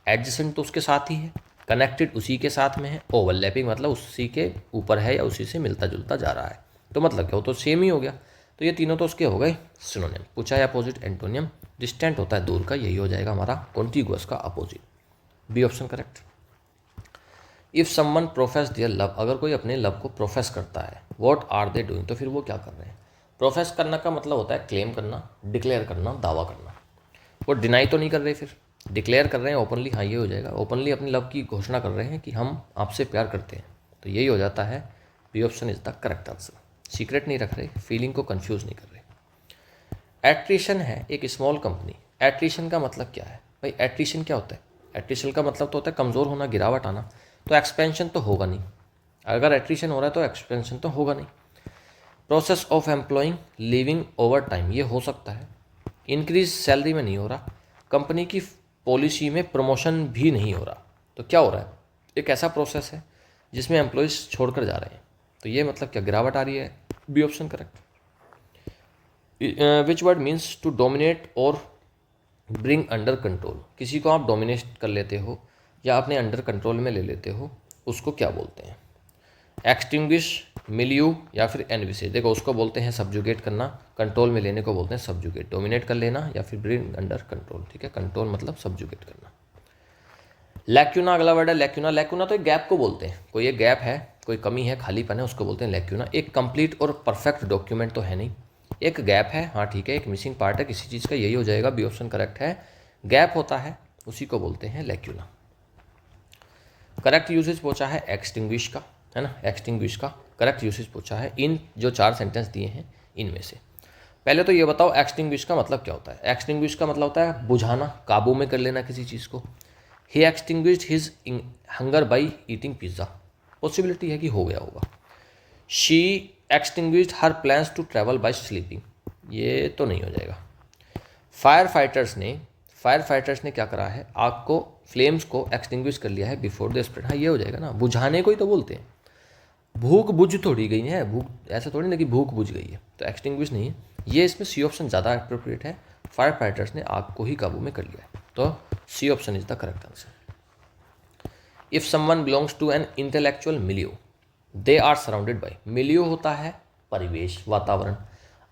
एडजेसेंट तो उसके साथ ही है, कनेक्टेड उसी के साथ में है, ओवरलैपिंग मतलब उसी के ऊपर है या उसी से मिलता जुलता जा रहा है, तो मतलब क्या हो, तो सेम ही हो गया। तो ये तीनों तो उसके हो गए सिनोनिम। पूछा है अपोजिट एंटोनियम, डिस्टेंट होता है दूर का, यही हो जाएगा हमारा कॉन्टिगुअस का opposite. B option correct. If someone profess their love, अगर कोई अपने लव को प्रोफेस करता है, व्हाट आर दे डूइंग, तो फिर वो क्या कर रहे हैं। प्रोफेस करना का मतलब होता है क्लेम करना, डिक्लेयर करना, दावा करना। वो डिनाई तो नहीं कर रहे, फिर डिक्लेयर कर रहे हैं ओपनली, हाँ ये हो जाएगा, ओपनली अपनी लव की घोषणा कर रहे हैं कि हम आपसे प्यार करते हैं, तो यही हो जाता है B option is the correct answer. Secret नहीं रख रहे, फीलिंग को कंफ्यूज नहीं कर रहे। एट्रिशन है एक स्मॉल कंपनी। एट्रिशन का मतलब क्या है भाई, एट्रिशन क्या होता है, एट्रिशन का मतलब तो होता है कमज़ोर होना, गिरावट आना, तो एक्सपेंशन तो होगा नहीं, अगर एट्रिशन हो रहा है तो एक्सपेंशन तो होगा नहीं। Process of employing living over time, ये हो सकता है। इंक्रीज सैलरी में नहीं हो रहा, कंपनी की पॉलिसी में प्रमोशन भी नहीं हो रहा, तो क्या हो रहा है, एक ऐसा प्रोसेस है जिसमें एम्प्लॉयज़ छोड़कर जा रहे हैं, तो ये मतलब क्या, गिरावट आ रही है। B option correct. Which word means to dominate और ब्रिंग अंडर कंट्रोल, किसी को आप डोमिनेट कर लेते हो या अपने अंडर कंट्रोल में ले लेते हो, उसको क्या बोलते हैं। एक्सटिंग्विश, मिल्यू या फिर एनविसेज, देखो उसको बोलते हैं सब्जुगेट करना, कंट्रोल में लेने को बोलते हैं सब्जुगेट, डोमिनेट कर लेना या फिर ब्रिंग अंडर कंट्रोल, ठीक है, कंट्रोल मतलब सब्जुगेट करना। लैक्यूना अगला वर्ड है लैक्यूना। लैक्यूना तो एक गैप को बोलते हैं, कोई एक गैप है, कोई कमी है, खालीपन है, उसको बोलते हैं लैक्यूना। एक कंप्लीट और परफेक्ट डॉक्यूमेंट तो है नहीं, एक गैप है, हाँ ठीक है, एक मिसिंग पार्ट है किसी चीज़ का, यही हो जाएगा, बी ऑप्शन करेक्ट है। गैप होता है उसी को बोलते हैं लैक्यूना। करेक्ट यूसेज पूछा है एक्सटिंग्विश का, है ना, एक्सटिंग्विश का करेक्ट यूसेज पूछा है इन जो 4 सेंटेंस दिए हैं इनमें से। पहले तो ये बताओ एक्सटिंग्विश का मतलब क्या होता है। एक्सटिंग्विश का मतलब होता है बुझाना, काबू में कर लेना किसी चीज़ को। He extinguished his hunger by eating pizza, possibility है कि हो गया होगा। She extinguished her plans to travel by sleeping, ये तो नहीं हो जाएगा। फायर फाइटर्स ने क्या करा है, आग को, फ्लेम्स को एक्सटिंग्विश कर लिया है बिफोर द स्प्रेड, हाँ ये हो जाएगा ना, बुझाने को ही तो बोलते हैं। भूख बुझ थोड़ी गई है, भूख ऐसा थोड़ी ना कि भूख बुझ गई है, तो एक्सटिंग्विश नहीं है ये, इसमें सी ऑप्शन ज़्यादा अप्रोप्रिएट है। फायर फाइटर्स ने आग को ही काबू में कर लिया है, तो C option is the correct answer. If someone belongs to an intellectual milieu they are surrounded by, मिलियो होता है परिवेश, वातावरण।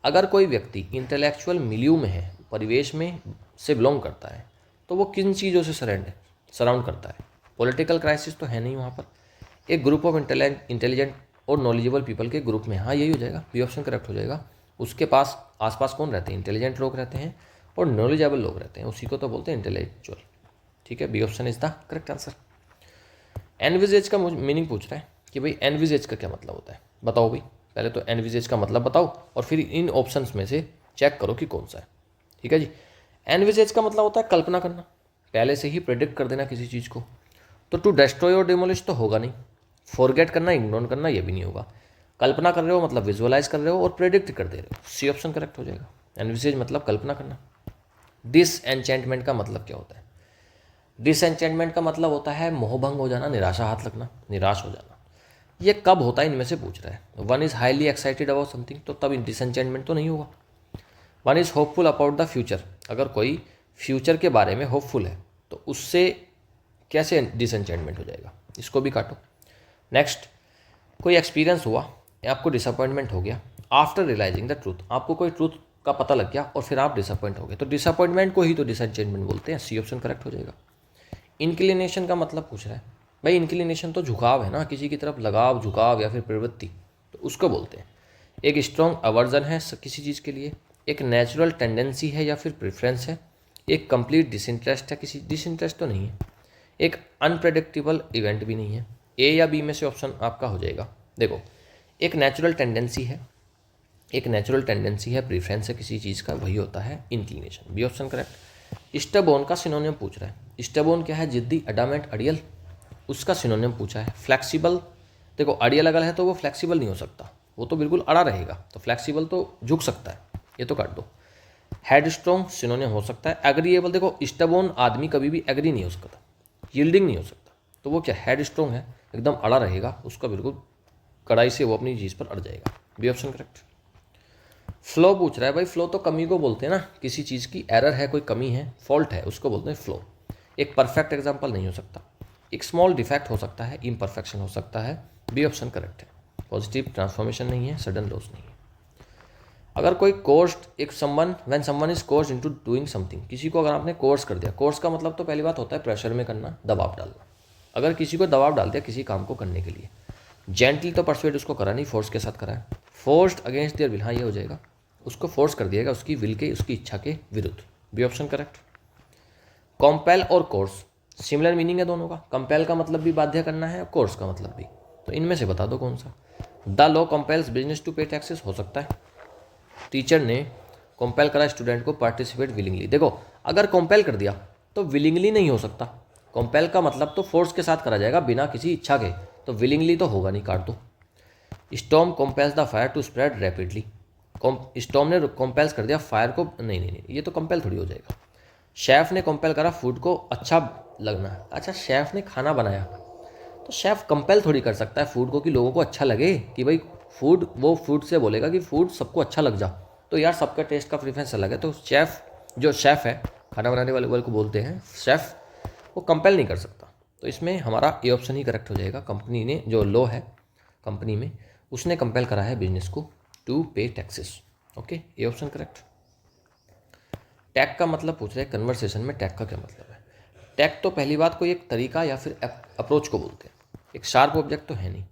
अगर कोई व्यक्ति इंटेलेक्चुअल मिलियो में है, परिवेश में से बिलोंग करता है, तो वो किन चीज़ों से सराउंड करता है। पॉलिटिकल क्राइसिस तो है नहीं वहाँ पर, एक ग्रुप ऑफ इंटेलिजेंट और नॉलेजेबल पीपल के ग्रुप में, हाँ यही हो जाएगा, बी ऑप्शन करेक्ट हो जाएगा। उसके पास आसपास कौन रहते हैं, इंटेलिजेंट लोग रहते हैं और नॉलेजेबल लोग रहते हैं, उसी को तो बोलते हैं इंटेलेक्चुअल, ठीक है, B option is the correct answer. Envisages का मीनिंग पूछ रहा है कि भाई एनविजेज का क्या मतलब होता है, बताओ भाई, पहले तो एनविजेज का मतलब बताओ और फिर इन ऑप्शंस में से चेक करो कि कौन सा है, ठीक है जी। एनविजेज का मतलब होता है कल्पना करना, पहले से ही प्रेडिक्ट कर देना किसी चीज़ को। तो टू डेस्ट्रॉय और डिमोलिश तो होगा नहीं, फॉरगेट करना, इग्नोर करना, ये भी नहीं होगा। कल्पना कर रहे हो मतलब विजुअलाइज कर रहे हो और प्रेडिक्ट कर दे रहे हो, सी ऑप्शन करेक्ट हो जाएगा। एनविजेज मतलब कल्पना करना। डिसएन्चेंटमेंट का मतलब क्या होता है, डिसएन्चेंटमेंट का मतलब होता है मोहभंग हो जाना, निराशा हाथ लगना, निराश हो जाना। ये कब होता है इनमें से पूछ रहा है। One is highly excited about something, तो तब डिसएन्चेंटमेंट तो नहीं होगा। One is hopeful about the future, अगर कोई फ्यूचर के बारे में होपफुल है तो उससे कैसे डिसएन्चेंटमेंट हो जाएगा, इसको भी काटो। नेक्स्ट, कोई एक्सपीरियंस हुआ, आपको डिसअपॉइंटमेंट हो गया, आफ्टर रियलाइजिंग द ट्रूथ, आपको कोई ट्रूथ का पता लग गया और फिर आप डिसअपॉइंट हो गए, तो डिसअपॉइंटमेंट को ही तो डिसएन्चेंटमेंट बोलते हैं, सी ऑप्शन करेक्ट हो जाएगा। इंक्लिनेशन का मतलब पूछ रहा है, भाई इंक्लिनेशन तो झुकाव है ना, किसी की तरफ लगाव, झुकाव या फिर प्रवृत्ति, तो उसको बोलते हैं। एक स्ट्रॉन्ग अवर्जन है किसी चीज़ के लिए, एक नेचुरल टेंडेंसी है या फिर प्रेफरेंस है, एक कंप्लीट डिसइंटरेस्ट है, किसी डिसइंटरेस्ट तो नहीं है, एक अनप्रेडिक्टेबल इवेंट भी नहीं है। ए या बी में से ऑप्शन आपका हो जाएगा। देखो, एक नेचुरल टेंडेंसी है, प्रेफरेंस है किसी चीज़ का, वही होता है इंक्लिनेशन, बी ऑप्शन करेक्ट। स्टबोन का सिनोनिम पूछ रहा है, स्टबोन क्या है, जिद्दी, अडामेंट, अड़ियल, उसका सिनोनिम पूछा है। फ्लेक्सिबल, देखो अड़ियल अगर है तो वो फ्लेक्सिबल नहीं हो सकता, वो तो बिल्कुल अड़ा रहेगा, तो फ्लेक्सिबल तो झुक सकता है, ये तो काट दो। हेडस्ट्रॉन्ग सिनोनिम हो सकता है। एग्रीएबल, देखो स्टबोन आदमी कभी भी एग्री नहीं हो सकता, यील्डिंग नहीं हो सकता, तो वो क्या हेडस्ट्रॉन्ग है, एकदम अड़ा रहेगा, उसका बिल्कुल कड़ाई से वो अपनी चीज़ पर अड़ जाएगा, बी ऑप्शन करेक्ट। फ्लो पूछ रहा है, भाई फ्लो तो कमी को बोलते हैं ना, किसी चीज़ की एरर है, कोई कमी है, फॉल्ट है, उसको बोलते हैं फ्लो। एक परफेक्ट एग्जाम्पल नहीं हो सकता, एक स्मॉल डिफेक्ट हो सकता है, इम्परफेक्शन हो सकता है, बी ऑप्शन करेक्ट है। पॉजिटिव ट्रांसफॉर्मेशन नहीं है, सडन लॉस नहीं है। अगर कोई कोर्स्ड, एक someone, when someone is कोर्स्ड into doing something, किसी को अगर आपने कोर्स कर दिया, कोर्स का मतलब तो पहली बात होता है प्रेशर में करना, दबाव डालना। अगर किसी को दबाव डाल दिया किसी काम को करने के लिए, जेंटली तो परसुएड उसको करा नहीं, फोर्स के साथ करा है। फोर्स्ड अगेंस्ट देयर विल, हाँ ये हो जाएगा, उसको फोर्स कर दिएगा उसकी विल के, उसकी इच्छा के विरुद्ध, बी ऑप्शन करेक्ट। कॉम्पेल और कोर्स सिमिलर मीनिंग है दोनों का, कंपेल का मतलब भी बाध्य करना है, कोर्स का मतलब भी, तो इनमें से बता दो कौन सा। The law compels business to pay taxes हो सकता है, टीचर ने कंपेल करा स्टूडेंट को पार्टिसिपेट विलिंगली। देखो अगर कंपेल कर दिया तो विलिंगली नहीं हो सकता, कंपेल का मतलब तो फोर्स के साथ करा जाएगा बिना किसी इच्छा के, तो विलिंगली तो होगा नहीं, काट दो। Storm compels the fire to spread rapidly, storm ने कंपेल्स कर दिया फायर को, नहीं, ये तो कंपेल थोड़ी हो जाएगा। शेफ़ ने कंपेल करा फूड को अच्छा लगना, अच्छा शेफ़ ने खाना बनाया, तो शेफ़ कंपेल थोड़ी कर सकता है फूड को कि लोगों को अच्छा लगे, कि भाई फूड, वो फूड से बोलेगा कि फूड सबको अच्छा लग जा, तो यार सबका टेस्ट का प्रेफरेंस अलग है, तो जो शेफ़ है, खाना बनाने वाले को बोलते हैं शेफ़, वो कंपेल नहीं कर सकता, तो इसमें हमारा ए ऑप्शन ही करेक्ट हो जाएगा। कंपनी ने, जो लॉ है कंपनी में, उसने कंपेल करा है बिजनेस को to pay taxes, okay, A option correct. Tag का मतलब पूछ रहे हैं कन्वर्सेशन में, टैग का क्या मतलब है। टैक तो पहली बात कोई एक तरीका या फिर अप्रोच को बोलते हैं, एक शार्प ऑब्जेक्ट तो है नहीं।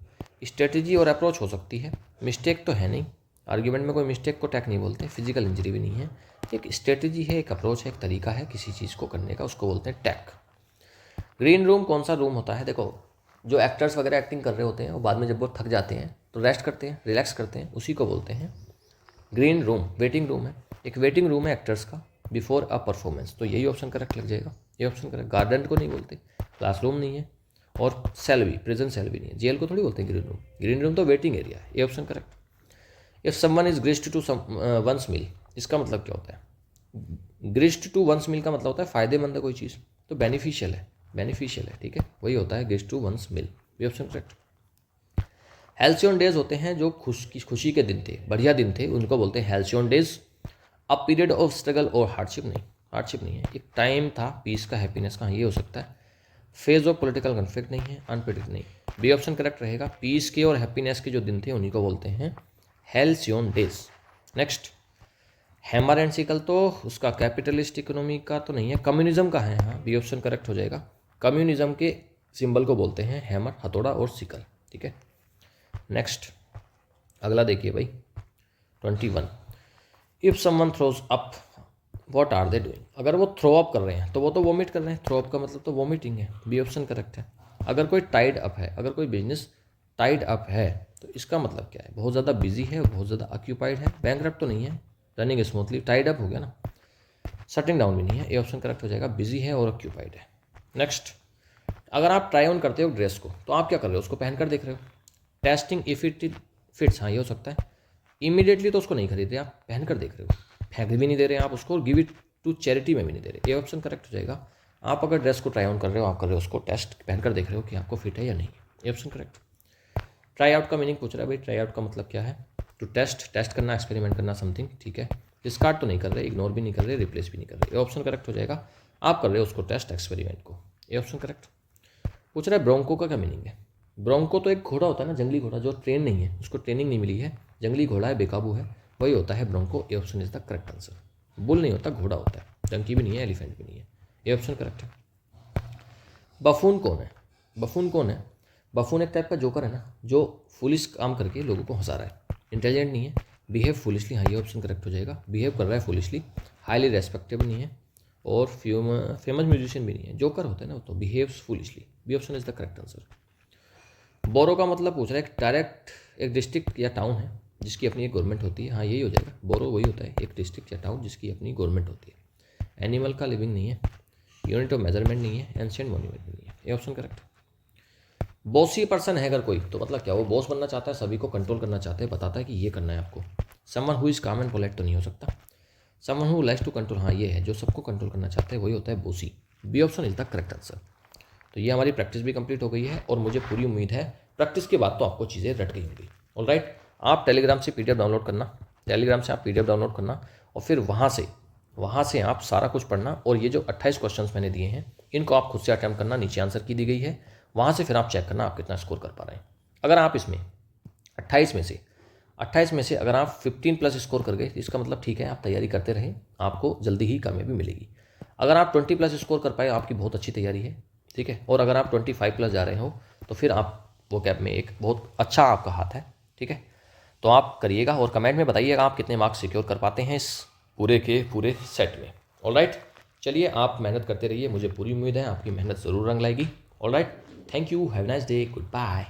स्ट्रेटजी और अप्रोच हो सकती है, मिस्टेक तो है नहीं, आर्ग्यूमेंट में कोई मिस्टेक को टैक नहीं बोलते, फिजिकल इंजरी भी नहीं है। एक स्ट्रेटजी है, एक अप्रोच है, एक तरीका है किसी चीज़ को करने का, उसको बोलते हैं टैक। ग्रीन रूम कौन सा रूम होता है? देखो, जो एक्टर्स वगैरह एक्टिंग कर रहे होते हैं वो बाद में जब वो थक जाते हैं तो रेस्ट करते हैं, रिलैक्स करते हैं, उसी को बोलते हैं ग्रीन रूम। वेटिंग रूम है, एक वेटिंग रूम है एक्टर्स का बिफोर अ परफॉर्मेंस, तो यही ऑप्शन करेक्ट लग जाएगा, ये ऑप्शन करेक्ट। गार्डन को नहीं बोलते, क्लासरूम नहीं है, और सेल भी, प्रिजन सेल भी नहीं है, जेल को थोड़ी बोलते हैं ग्रीन रूम। ग्रीन रूम तो वेटिंग एरिया है, ये option correct. If someone is grist to one's mill, इसका मतलब क्या होता है? ग्रिस्ड टू वंस मील का मतलब होता है फायदेमंद है कोई चीज़, तो बेनिफिशियल है, बेनिफिशियल है, ठीक है, वही होता है ग्रिस्ड टू वंस मील, ये ऑप्शन करेक्ट। हेल्सियन डेज होते हैं जो खुशी के दिन थे, बढ़िया दिन थे, उनको बोलते हैं halcyon days. A period of struggle और हार्डशिप नहीं, हार्डशिप नहीं है, एक टाइम था पीस का, हैप्पीनेस का, ये हो सकता है। फेज ऑफ पॉलिटिकल कन्फ्लिक्ट नहीं है, अनप्रिडिक्ट नहीं, बी ऑप्शन करेक्ट रहेगा। पीस के और हैप्पीनेस के जो दिन थे उन्हीं को बोलते हैं halcyon days. Next, hammer and sickle तो उसका कैपिटलिस्ट इकोनॉमी का तो नहीं है, कम्युनिज्म का है, हाँ, बी ऑप्शन करेक्ट हो जाएगा। कम्युनिज्म के सिंबल को बोलते हैं हैमर, हथौड़ा और सिकल, ठीक है। नेक्स्ट, अगला देखिए भाई 21। If someone throws up what are they doing, अगर वो थ्रो अप कर रहे हैं तो वो तो वॉमिट कर रहे हैं, थ्रो अप का मतलब तो वॉमिटिंग है, बी ऑप्शन करेक्ट है। अगर कोई टाइड अप है, अगर कोई बिजनेस टाइड अप है तो इसका मतलब क्या है? बहुत ज़्यादा बिजी है, बहुत ज़्यादा ऑक्यूपाइड है, बैंकरप्ट तो नहीं है, रनिंग स्मूथली, टाइड अप हो गया ना, शटिंग डाउन भी नहीं है, ये ऑप्शन करेक्ट हो जाएगा, बिजी है और ऑक्यूपाइड है। नेक्स्ट, अगर आप ट्राई ऑन करते हो ड्रेस को तो आप क्या कर रहे हो? उसको पहन कर देख रहे हो, टेस्टिंग इफ इट फिट्स, हाँ ये हो सकता है। इमीडिएटली तो उसको नहीं खरीद रहे आप, पहन कर देख रहे हो, फेंक भी नहीं दे रहे हैं आप उसको, गिव इट टू चैरिटी में भी नहीं दे रहे, ये ऑप्शन करेक्ट हो जाएगा। आप अगर ड्रेस को ट्राई ऑन कर रहे हो, आप कर रहे हो उसको टेस्ट, पहन कर देख रहे हो कि आपको फिट है या नहीं, ये ऑप्शन करेक्ट। ट्राई आउट का मीनिंग पूछ रहा है भाई, ट्राई आउट का मतलब क्या है? टू टेस्ट, टेस्ट करना, एक्सपेरिमेंट करना समथिंग, ठीक है। डिस्कार्ड तो नहीं कर रहे, इग्नोर भी नहीं कर रहे, रिप्लेस भी नहीं कर रहे, ये ऑप्शन करेक्ट हो जाएगा। आप कर रहे हो उसको टेस्ट, एक्सपेरिमेंट को, ये ऑप्शन करेक्ट। पूछ रहा है ब्रोंको का क्या मीनिंग है? ब्रोंको तो एक घोड़ा होता है ना, जंगली घोड़ा, जो ट्रेन नहीं है, उसको ट्रेनिंग नहीं मिली है, जंगली घोड़ा है, बेकाबू है, वही होता है ब्रोंको, ये option is the correct answer. Bull नहीं होता, घोड़ा होता है, डंकी भी नहीं है, एलिफेंट भी नहीं है, ये ऑप्शन करेक्ट है। बफून कौन है? बफून कौन है? बफून एक टाइप का जोकर है ना, जो फुलिश काम करके लोगों को हंसा रहा है, इंटेलिजेंट नहीं है, बिहेव फुलिशली, हाँ ये ऑप्शन करेक्ट हो जाएगा, बिहेव कर रहा है फुलिशली, हाईली रेस्पेक्टेबल नहीं है, और फेमस म्यूजिशियन भी नहीं है, जोकर होता है ना वो, तो behaves foolishly, B option is the correct answer. Borough का मतलब पूछ रहा है, एक डायरेक्ट एक डिस्ट्रिक्ट या टाउन है जिसकी अपनी एक गवर्नमेंट होती है, हाँ यही हो जाएगा, बोरो वही होता है, एक डिस्ट्रिक्ट या टाउन जिसकी अपनी गवर्नमेंट होती है। एनिमल का लिविंग नहीं है, यूनिट ऑफ मेजरमेंट नहीं है, एंशिएंट मॉन्यूमेंट भी नहीं है, ये ऑप्शन करेक्ट। बॉसी पर्सन है अगर कोई, तो मतलब क्या, वो बॉस बनना चाहता है, सभी को कंट्रोल करना चाहता है, बताता है कि ये करना है आपको। Someone who is calm and polite तो नहीं हो सकता, someone who likes to control, हाँ ये है, जो सबको कंट्रोल करना चाहता है वही होता है bossy, B option is the correct answer. तो ये हमारी प्रैक्टिस भी कंप्लीट हो गई है, और मुझे पूरी उम्मीद है प्रैक्टिस के बाद तो आपको चीज़ें रट गई होंगी। ऑलराइट, आप टेलीग्राम से पीडीएफ डाउनलोड करना, टेलीग्राम से आप पीडीएफ डाउनलोड करना, और फिर वहाँ से आप सारा कुछ पढ़ना, और ये जो 28 क्वेश्चंस मैंने दिए हैं इनको आप खुद से अटैम्प्ट करना, नीचे आंसर की दी गई है, वहाँ से फिर आप चेक करना आप कितना स्कोर कर पा रहे हैं। अगर आप इसमें 28 में से अगर आप 15+ स्कोर कर गए तो इसका मतलब ठीक है, आप तैयारी करते रहे, आपको जल्दी ही कामयाबी मिलेगी। अगर आप 20+ स्कोर कर पाए, आपकी बहुत अच्छी तैयारी है, ठीक है। और अगर आप 25+ जा रहे हो तो फिर आप वो कैब में एक बहुत अच्छा आपका हाथ है, ठीक है। तो आप करिएगा और कमेंट में बताइएगा आप कितने मार्क्स सिक्योर कर पाते हैं इस पूरे के पूरे सेट में। ऑलराइट, चलिए आप मेहनत करते रहिए, मुझे पूरी उम्मीद है आपकी मेहनत ज़रूर रंग लाएगी। Alright, thank you, have nice day, good bye.